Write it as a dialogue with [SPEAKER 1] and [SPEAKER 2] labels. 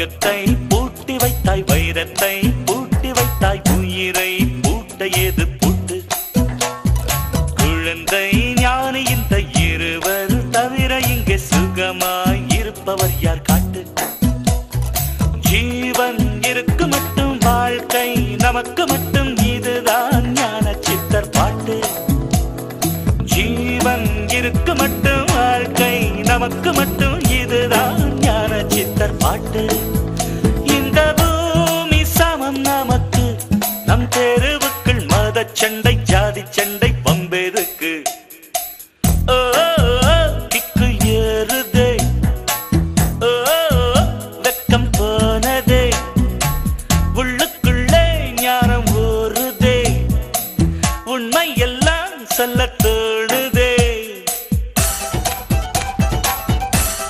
[SPEAKER 1] வைரத்தை பூட்டி வைத்தாய், வைரத்தை பூட்டி வைத்தாய், உயிரை பூட்ட ஏது பூட்டு? குழந்தை ஞானி இந்த இருவர் தவிர இங்கே சுகமாய் இருப்பவர் யார் காட்டு? ஜீவன் இருக்கு மட்டும் வாழ்க்கை நமக்கு மட்டும், இதுதான் ஞான சித்தர் பாட்டு. ஜீவன் இருக்கு மட்டும் வாழ்க்கை நமக்கு மட்டும், இதுதான் ஞான சித்தர் பாட்டு.